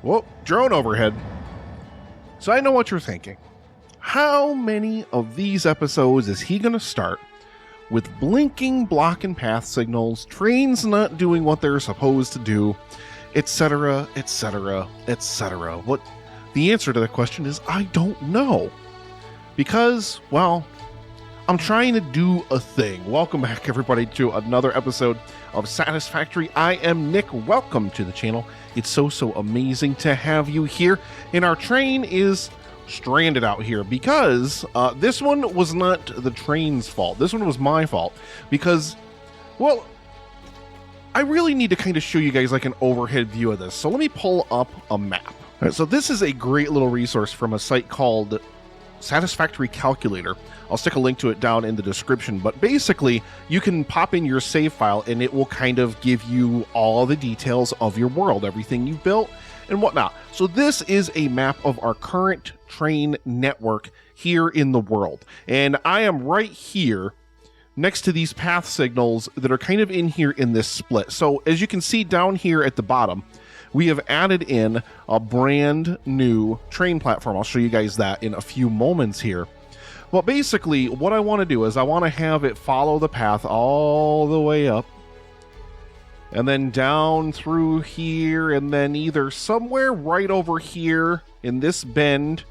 Whoa, drone overhead. So I know what you're thinking. How many of these episodes is he going to start with blinking block and path signals, trains not doing what they're supposed to do, etc., etc., etc.? What the answer to that question is, I don't know. Because, well, I'm trying to do a thing. Welcome back, everybody, to another episode of Satisfactory. I am Nick. Welcome to the channel. It's so amazing to have you here. And our train is stranded out here because this one was not the train's fault. This one was my fault because, well, I really need to kind of show you guys like an overhead view of this. So let me pull up a map. All right, so this is a great little resource from a site called Satisfactory Calculator. I'll stick a link to it down in the description, but basically you can pop in your save file and it will kind of give you all the details of your world, everything you've built and whatnot. So this is a map of our current train network here in the world. And I am right here next to these path signals that are kind of in here in this split. So as you can see down here at the bottom, we have added in a brand new train platform. I'll show you guys that in a few moments here. But basically, what I want to do is I want to have it follow the path all the way up and then down through here and then either somewhere right over here in this bend,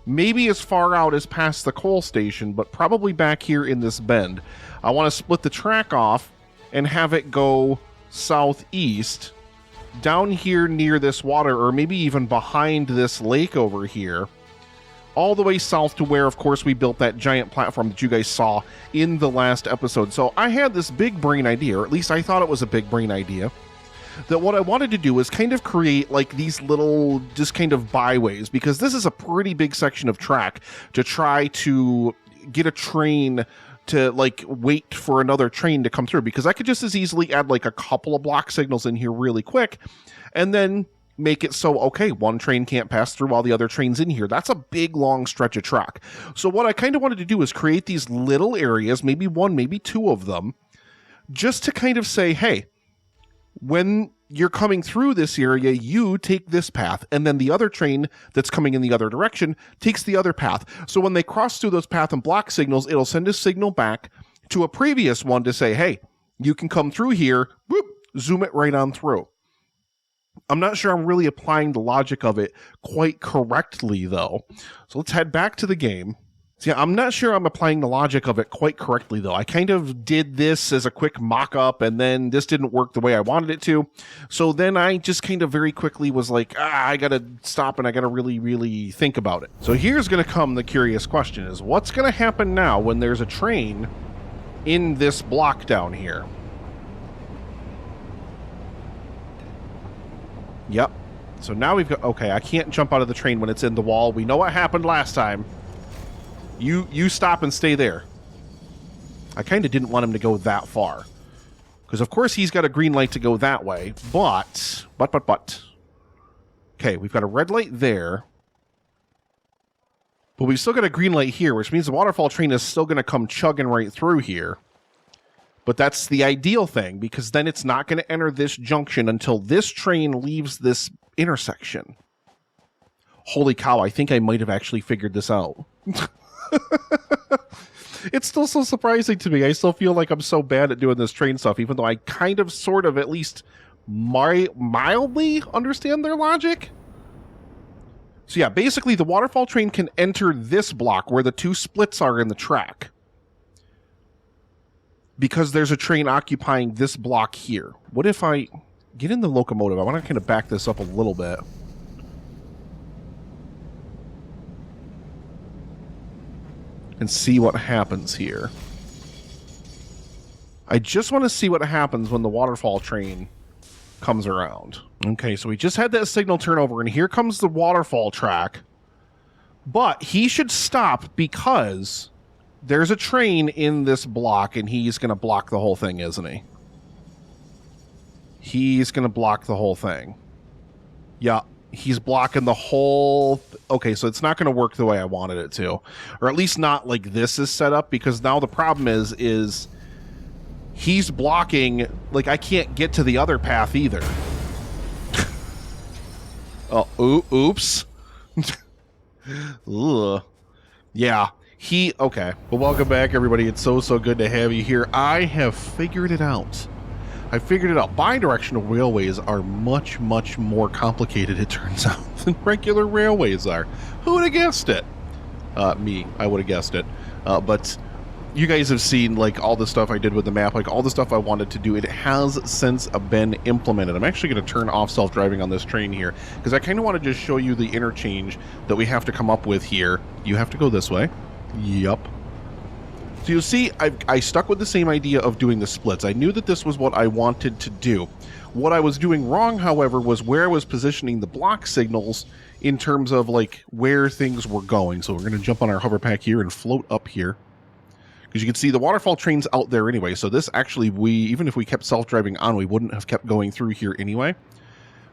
maybe as far out as past the coal station, but probably back here in this bend. I want to split the track off and have it go southeast down here near this water, or maybe even behind this lake over here, all the way south to where, of course, we built that giant platform that you guys saw in the last episode. So I had this big brain idea, or at least I thought it was a big brain idea, that what I wanted to do is kind of create like these little just kind of byways, because this is a pretty big section of track to try to get a train to like wait for another train to come through, because I could just as easily add like a couple of block signals in here really quick and then make it so, okay, one train can't pass through while the other train's in here. That's a big long stretch of track. So what I kind of wanted to do is create these little areas, maybe one, maybe two of them, just to kind of say, hey, when you're coming through this area, you take this path, and then the other train that's coming in the other direction takes the other path. So when they cross through those path and block signals, it'll send a signal back to a previous one to say, hey, you can come through here, whoop, zoom it right on through. I'm not sure I'm really applying the logic of it quite correctly, though. So let's head back to the game. So yeah, I'm not sure I'm applying the logic of it quite correctly, though. I kind of did this as a quick mock-up, and then this didn't work the way I wanted it to. So then I just kind of very quickly was like, I gotta stop and I gotta really think about it. So here's gonna come the curious question, is what's gonna happen now when there's a train in this block down here? Yep. So now we've got, okay, I can't jump out of the train when it's in the wall. We know what happened last time. You stop and stay there. I kind of didn't want him to go that far, because of course he's got a green light to go that way, but. Okay, we've got a red light there, but we've still got a green light here, which means the waterfall train is still going to come chugging right through here. But that's the ideal thing, because then it's not going to enter this junction until this train leaves this intersection. Holy cow, I think I might have actually figured this out. It's still so surprising to me. I still feel like I'm so bad at doing this train stuff, even though I kind of, sort of, at least mildly understand their logic. So yeah, basically the waterfall train can enter this block where the two splits are in the track, because there's a train occupying this block here. What if I get in the locomotive? I want to kind of back this up a little bit. And see what happens here. I just want to see what happens when the waterfall train comes around. Okay, so we just had that signal turnover, and here comes the waterfall track. But he should stop because there's a train in this block, and he's going to block the whole thing, isn't he? He's going to block the whole thing. Yeah, he's blocking the whole... Okay, so it's not going to work the way I wanted it to. Or at least not like this is set up, because now the problem is he's blocking... Like, I can't get to the other path either. Oh, oops. Ugh. Yeah. Okay. Well, welcome back, everybody. It's so good to have you here. I have figured it out. Bidirectional railways are much more complicated, it turns out, than regular railways are. Who would have guessed it? Me. I would have guessed it. But you guys have seen, like, all the stuff I did with the map, like, all the stuff I wanted to do. It has since been implemented. I'm actually going to turn off self-driving on this train here, because I kind of want to just show you the interchange that we have to come up with here. You have to go this way. Yup. So you'll see, I stuck with the same idea of doing the splits. I knew that this was what I wanted to do. What I was doing wrong, however, was where I was positioning the block signals in terms of, like, where things were going. So we're going to jump on our hover pack here and float up here. Because you can see the waterfall train's out there anyway. So this actually, even if we kept self-driving on, we wouldn't have kept going through here anyway.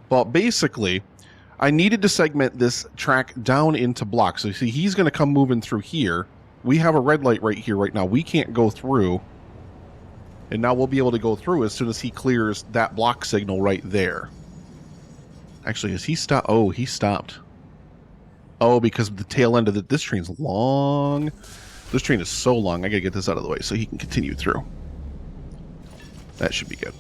But basically, I needed to segment this track down into blocks. So you see, he's going to come moving through here. We have a red light right here right now. We can't go through. And now we'll be able to go through as soon as he clears that block signal right there. Actually, is he stopped? Oh, he stopped. Oh, because of the tail end of this train's long. This train is so long, I gotta get this out of the way so he can continue through. That should be good.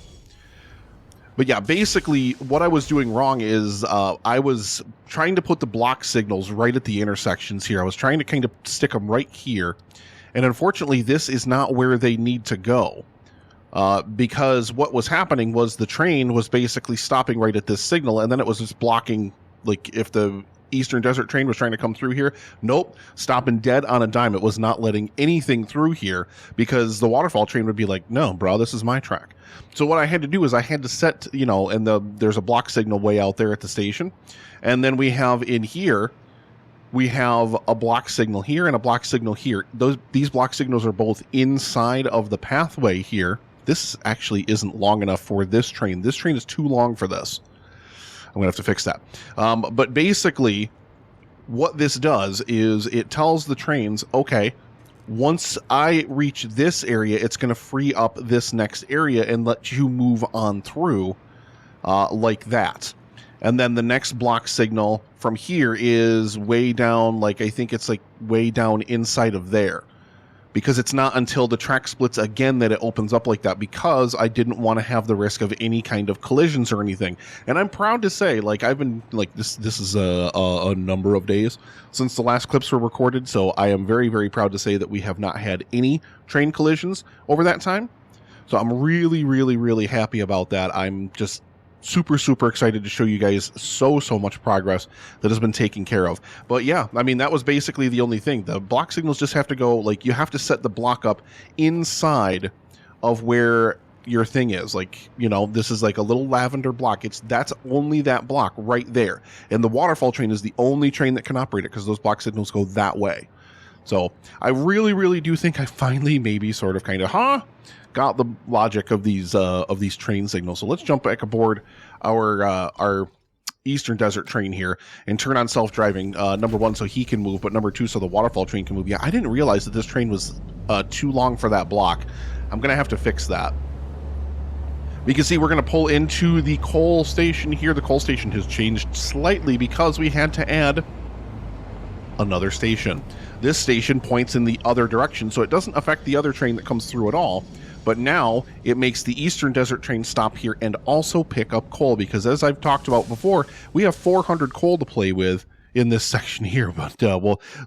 But yeah, basically, what I was doing wrong is I was trying to put the block signals right at the intersections here. I was trying to kind of stick them right here. And unfortunately, this is not where they need to go. Because what was happening was the train was basically stopping right at this signal, and then it was just blocking, like, if the Eastern Desert train was trying to come through here. Nope, stopping dead on a dime. It was not letting anything through here because the waterfall train would be like, no, bro, this is my track. So what I had to do is I had to set, you know, and there's a block signal way out there at the station. And then we have in here, we have a block signal here and a block signal here. These block signals are both inside of the pathway here. This actually isn't long enough for this train. This train is too long for this. I'm going to have to fix that. But basically, what this does is it tells the trains, okay, once I reach this area, it's going to free up this next area and let you move on through like that. And then the next block signal from here is way down, like I think it's like way down inside of there. Because it's not until the track splits again that it opens up like that, because I didn't want to have the risk of any kind of collisions or anything. And I'm proud to say, like, I've been, like, this is a number of days since the last clips were recorded, so I am very proud to say that we have not had any train collisions over that time. So I'm really happy about that. I'm just super excited to show you guys so much progress that has been taken care of. But yeah, I mean, that was basically the only thing. The block signals just have to go, like, you have to set the block up inside of where your thing is. Like, you know, this is like a little lavender block. That's only that block right there. And the waterfall train is the only train that can operate it because those block signals go that way. So I really do think I finally maybe sort of kind of got the logic of these train signals. So let's jump back aboard our Eastern Desert train here and turn on self-driving, number one, so he can move, but number two, so the waterfall train can move. Yeah, I didn't realize that this train was too long for that block. I'm going to have to fix that. You can see we're going to pull into the coal station here. The coal station has changed slightly because we had to add another station. This station points in the other direction, so it doesn't affect the other train that comes through at all. But now it makes the Eastern Desert train stop here and also pick up coal, because as I've talked about before, we have 400 coal to play with in this section here. But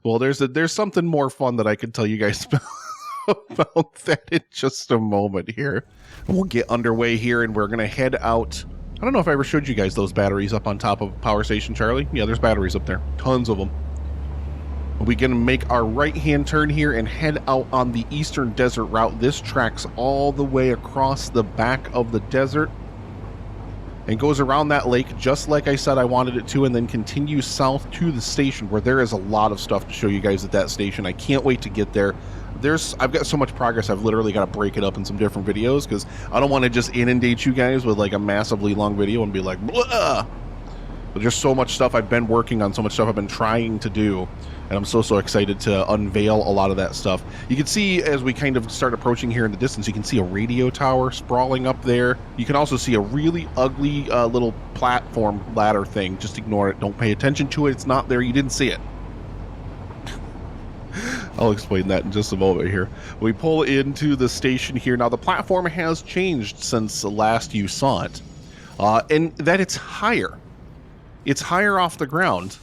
well, there's something more fun that I can tell you guys about that in just a moment here. And we'll get underway here, and we're going to head out. I don't know if I ever showed you guys those batteries up on top of Power Station Charlie. Yeah, there's batteries up there. Tons of them. We're going to make our right-hand turn here and head out on the Eastern Desert route. This tracks all the way across the back of the desert and goes around that lake just like I said I wanted it to, and then continues south to the station, where there is a lot of stuff to show you guys at that station. I can't wait to get there. I've got so much progress, I've literally got to break it up in some different videos, because I don't want to just inundate you guys with like a massively long video and be like, blah! There's just so much stuff I've been working on, so much stuff I've been trying to do, and I'm so excited to unveil a lot of that stuff. You can see as we kind of start approaching here in the distance, you can see a radio tower sprawling up there. You can also see a really ugly little platform ladder thing. Just ignore it. Don't pay attention to it. It's not there. You didn't see it. I'll explain that in just a moment here. We pull into the station here. Now, the platform has changed since last you saw it, and that it's higher. It's higher off the ground.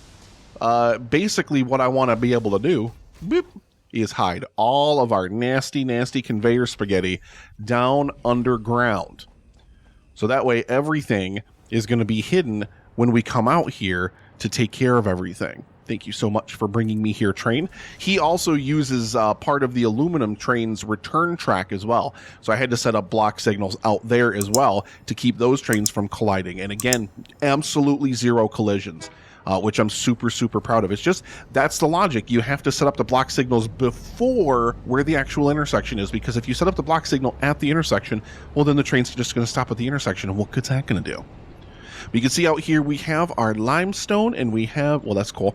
Basically, what I want to be able to do boop, is hide all of our nasty conveyor spaghetti down underground. So that way, everything is going to be hidden when we come out here to take care of everything. Thank you so much for bringing me here, train. He also uses part of the aluminum train's return track as well. So I had to set up block signals out there as well to keep those trains from colliding. And again, absolutely zero collisions, which I'm super proud of. It's just, that's the logic. You have to set up the block signals before where the actual intersection is, because if you set up the block signal at the intersection, well, then the train's just going to stop at the intersection. And what good's that going to do? We can see out here we have our limestone, and we have, well, that's cool,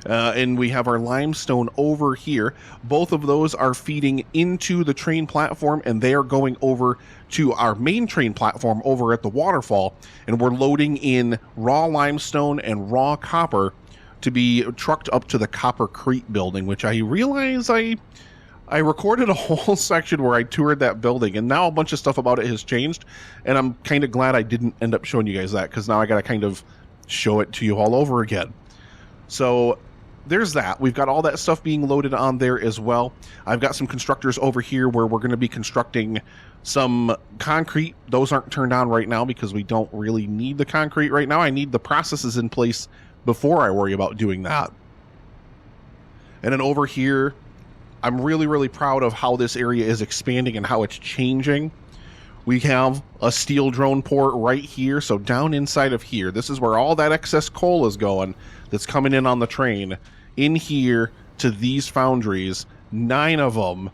and we have our limestone over here. Both of those are feeding into the train platform, and they are going over to our main train platform over at the waterfall, and we're loading in raw limestone and raw copper to be trucked up to the Copper Crete building, which I realize I recorded a whole section where I toured that building, and now a bunch of stuff about it has changed, and I'm kind of glad I didn't end up showing you guys that, because now I got to kind of show it to you all over again. So there's that. We've got all that stuff being loaded on there as well. I've got some constructors over here where we're going to be constructing some concrete. Those aren't turned on right now because we don't really need the concrete right now. I need the processes in place before I worry about doing that. And then over here, I'm really proud of how this area is expanding and how it's changing. We have a steel drone port right here. So down inside of here, this is where all that excess coal is going that's coming in on the train. In here to these foundries, 9 of them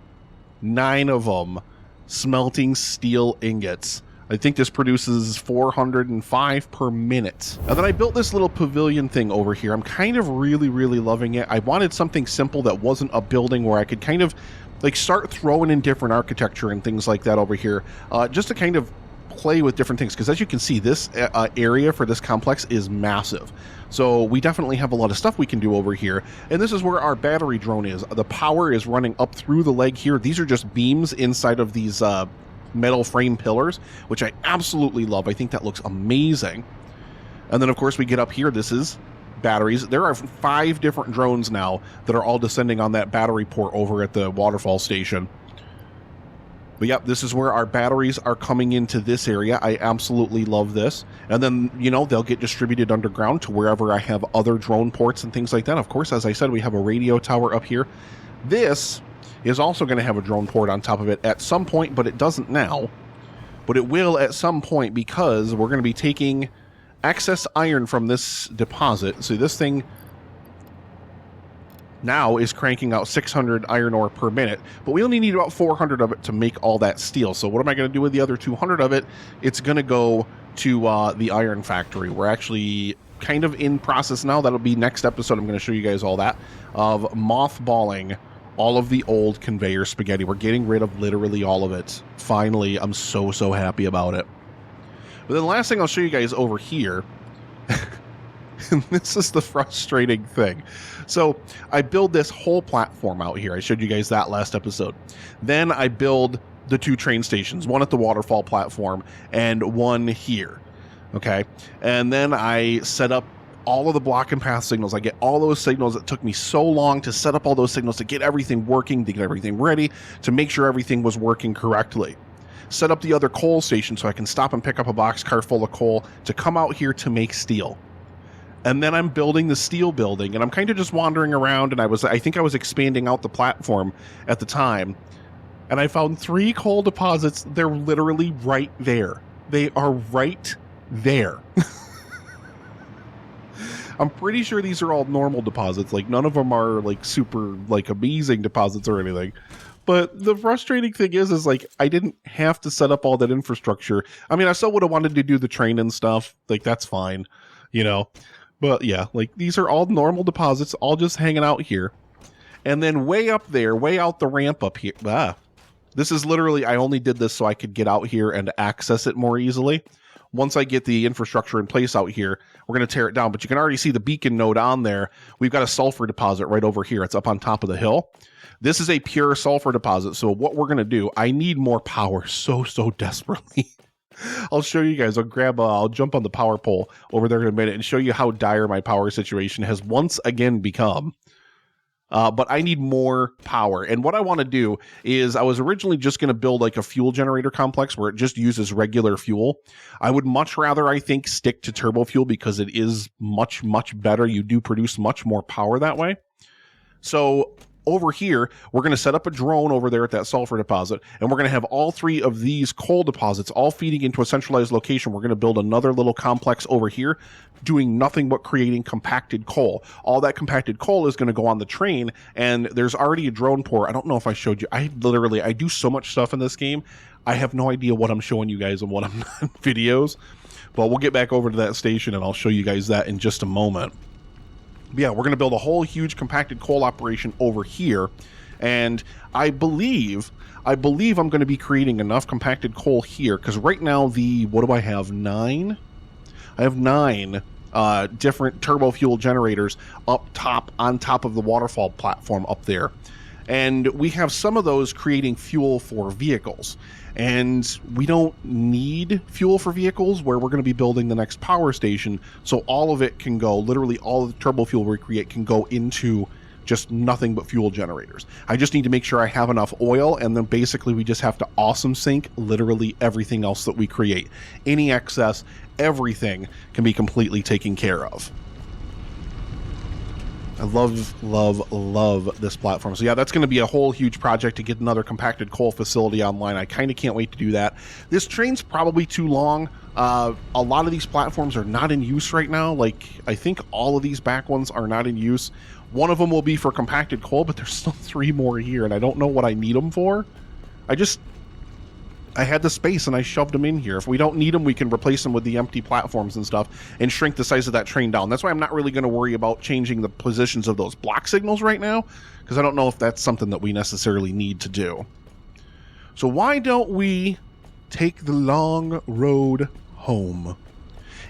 smelting steel ingots. I think this produces 405 per minute. And then I built this little pavilion thing over here. I'm kind of really loving it. I wanted something simple that wasn't a building where I could kind of like start throwing in different architecture and things like that over here, just to kind of play with different things. Because as you can see, this area for this complex is massive. So we definitely have a lot of stuff we can do over here. And this is where our battery drone is. The power is running up through the leg here. These are just beams inside of these metal frame pillars, which I absolutely love. I think that looks amazing. And then of course we get up here. This is batteries. There are 5 different drones now that are all descending on that battery port over at the waterfall station. But yep, this is where our batteries are coming into this area. I absolutely love this. And then, you know, they'll get distributed underground to wherever I have other drone ports and things like that. Of course, as I said, we have a radio tower up here. This is also going to have a drone port on top of it at some point, but it doesn't now. But it will at some point, because we're going to be taking excess iron from this deposit. So this thing now is cranking out 600 iron ore per minute, but we only need about 400 of it to make all that steel. So what am I going to do with the other 200 of it? It's going to go to the iron factory. We're actually kind of in process now. That'll be next episode. I'm going to show you guys all that, of mothballing all of the old conveyor spaghetti. We're getting rid of literally all of it. Finally, I'm so happy about it. But then the last thing I'll show you guys over here, and this is the frustrating thing. So I build this whole platform out here. I showed you guys that last episode. Then I build the 2 train stations, one at the waterfall platform and one here. Okay. And then I set up all of the block and path signals. I get all those signals. It took me so long to set up all those signals, to get everything working, to get everything ready, to make sure everything was working correctly. Set up the other coal station so I can stop and pick up a boxcar full of coal to come out here to make steel. And then I'm building the steel building, and I'm kind of just wandering around, and I think I was expanding out the platform at the time, and I found 3 coal deposits. They're literally right there. They are right there. I'm pretty sure these are all normal deposits. Like, none of them are like super like amazing deposits or anything. But the frustrating thing is like, I didn't have to set up all that infrastructure. I mean, I still would have wanted to do the train and stuff. Like, that's fine, you know. But yeah, like these are all normal deposits, all just hanging out here. And then way up there, way out the ramp up here. This is literally, I only did this so I could get out here and access it more easily. Once I get the infrastructure in place out here, we're going to tear it down. But you can already see the beacon node on there. We've got a sulfur deposit right over here. It's up on top of the hill. This is a pure sulfur deposit. So what we're going to do, I need more power so desperately. I'll show you guys. I'll jump on the power pole over there in a minute and show you how dire my power situation has once again become. But I need more power. And what I want to do is I was originally just going to build like a fuel generator complex where it just uses regular fuel. I would much rather, I think, stick to turbo fuel because it is much better. You do produce much more power that way. So over here, we're going to set up a drone over there at that sulfur deposit, and we're going to have all three of these coal deposits all feeding into a centralized location. We're going to build another little complex over here doing nothing but creating compacted coal. All that compacted coal is going to go on the train, and there's already a drone pour. I don't know if I showed you. I do so much stuff in this game. I have no idea what I'm showing you guys and what I'm not in videos, but we'll get back over to that station, and I'll show you guys that in just a moment. Yeah, we're going to build a whole huge compacted coal operation over here, and I believe I'm going to be creating enough compacted coal here, because right now what do I have, 9? I have 9 different turbo fuel generators up top, on top of the waterfall platform up there, and we have some of those creating fuel for vehicles. And we don't need fuel for vehicles where we're going to be building the next power station. So all of it can go, literally all of the turbo fuel we create can go into just nothing but fuel generators. I just need to make sure I have enough oil, and then basically we just have to awesome sink literally everything else that we create. Any excess, everything can be completely taken care of. I love this platform. So yeah, that's going to be a whole huge project to get another compacted coal facility online. I kind of can't wait to do that. This train's probably too long. A lot of these platforms are not in use right now. Like, I think all of these back ones are not in use. One of them will be for compacted coal, but there's still 3 more here, and I don't know what I need them for. I had the space and I shoved them in here. If we don't need them, we can replace them with the empty platforms and stuff and shrink the size of that train down. That's why I'm not really going to worry about changing the positions of those block signals right now, because I don't know if that's something that we necessarily need to do. So why don't we take the long road home?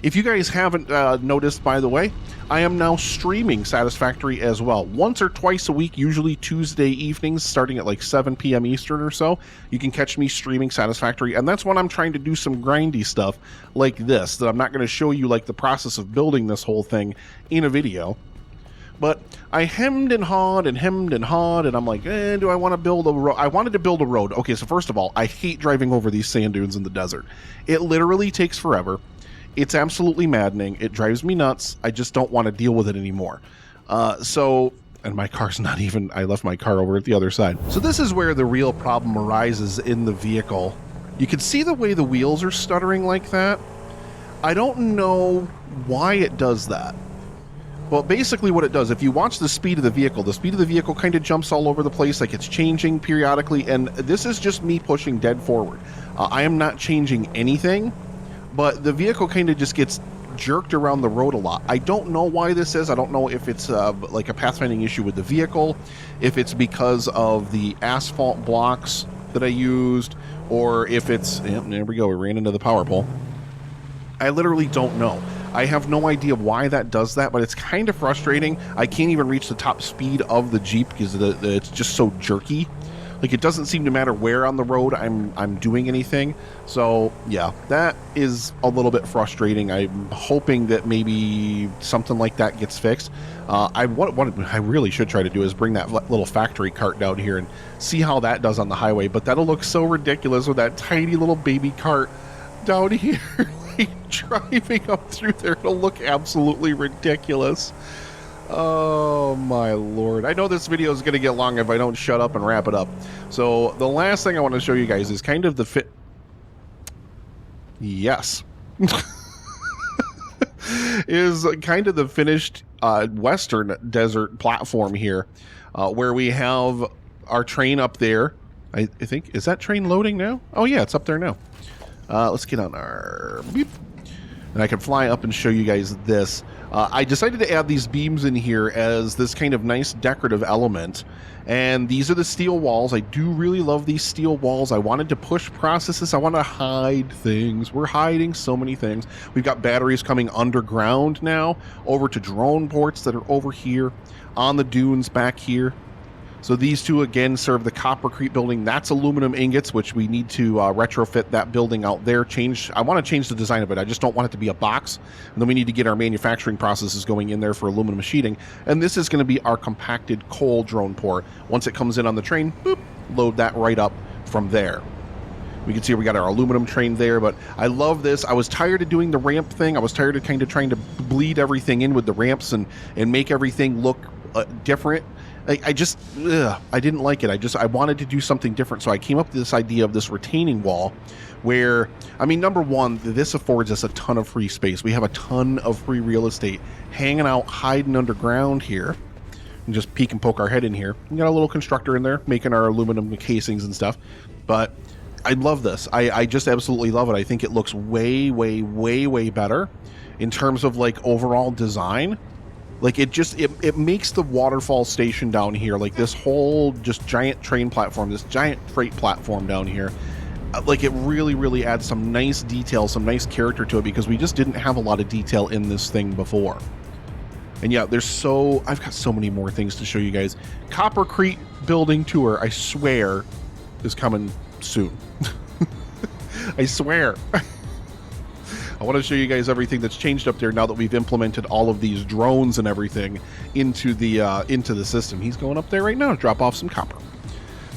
If you guys haven't noticed, by the way, I am now streaming Satisfactory as well. Once or twice a week, usually Tuesday evenings, starting at like 7 p.m. Eastern or so, you can catch me streaming Satisfactory, and that's when I'm trying to do some grindy stuff like this, that I'm not going to show you like the process of building this whole thing in a video. But I hemmed and hawed, and I'm like, do I want to build a road? I wanted to build a road. Okay, so first of all, I hate driving over these sand dunes in the desert. It literally takes forever. It's absolutely maddening. It drives me nuts. I just don't want to deal with it anymore. And my car's not even, I left my car over at the other side. So this is where the real problem arises in the vehicle. You can see the way the wheels are stuttering like that. I don't know why it does that. Well, basically what it does, if you watch the speed of the vehicle kind of jumps all over the place, like it's changing periodically, and this is just me pushing dead forward. I am not changing anything, but the vehicle kind of just gets jerked around the road a lot. I don't know why this is. I don't know if it's like a pathfinding issue with the vehicle, if it's because of the asphalt blocks that I used, or if it's... Yep, there we go. We ran into the power pole. I literally don't know. I have no idea why that does that, but it's kind of frustrating. I can't even reach the top speed of the Jeep because it's just so jerky. Like, it doesn't seem to matter where on the road I'm doing anything. So yeah, that is a little bit frustrating. I'm hoping that maybe something like that gets fixed. What I really should try to do is bring that little factory cart down here and see how that does on the highway. But that'll look so ridiculous with that tiny little baby cart down here, like driving up through there. It'll look absolutely ridiculous. Oh my lord. I know this video is going to get long if I don't shut up and wrap it up. So the last thing I want to show you guys is kind of the Yes. is kind of the finished western desert platform here, where we have our train up there. I think, is that train loading now? Oh yeah, it's up there now. Let's get on our beep. And I can fly up and show you guys this. I decided to add these beams in here as this kind of nice decorative element. And these are the steel walls. I do really love these steel walls. I wanted to push processes. I want to hide things. We're hiding so many things. We've got batteries coming underground now over to drone ports that are over here on the dunes back here. So these two, again, serve the Coppercrete building. That's aluminum ingots, which we need to retrofit that building out there. I want to change the design of it. I just don't want it to be a box. And then we need to get our manufacturing processes going in there for aluminum sheeting. And this is going to be our compacted coal drone port. Once it comes in on the train, boop, load that right up from there. We can see we got our aluminum train there, but I love this. I was tired of doing the ramp thing. I was tired of kind of trying to bleed everything in with the ramps and make everything look different. I didn't like it. I wanted to do something different. So I came up with this idea of this retaining wall where, I mean, number one, this affords us a ton of free space. We have a ton of free real estate hanging out, hiding underground here. And just peek and poke our head in here. We got a little constructor in there making our aluminum casings and stuff. But I love this. I just absolutely love it. I think it looks way, way, way, way better in terms of like overall design. Like it makes the waterfall station down here, like this whole just giant train platform, this giant freight platform down here, like it really, really adds some nice detail, some nice character to it, because we just didn't have a lot of detail in this thing before. And yeah, I've got so many more things to show you guys. Coppercrete building tour, I swear, is coming soon. I swear. I want to show you guys everything that's changed up there now that we've implemented all of these drones and everything into the system. He's going up there right now to drop off some copper.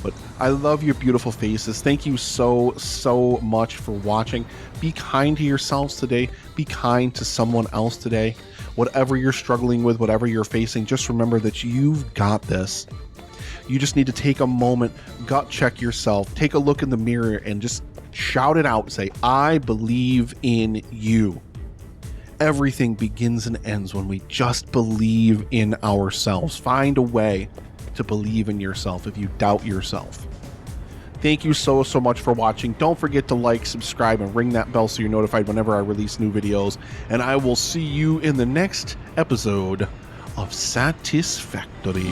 But I love your beautiful faces. Thank you so, so much for watching. Be kind to yourselves today. Be kind to someone else today. Whatever you're struggling with, whatever you're facing, just remember that you've got this. You just need to take a moment, gut check yourself, take a look in the mirror, and just shout it out. Say, I believe in you. Everything begins and ends when we just believe in ourselves. Find a way to believe in yourself if you doubt yourself. Thank you so, so much for watching. Don't forget to like, subscribe, and ring that bell so you're notified whenever I release new videos. And I will see you in the next episode of Satisfactory.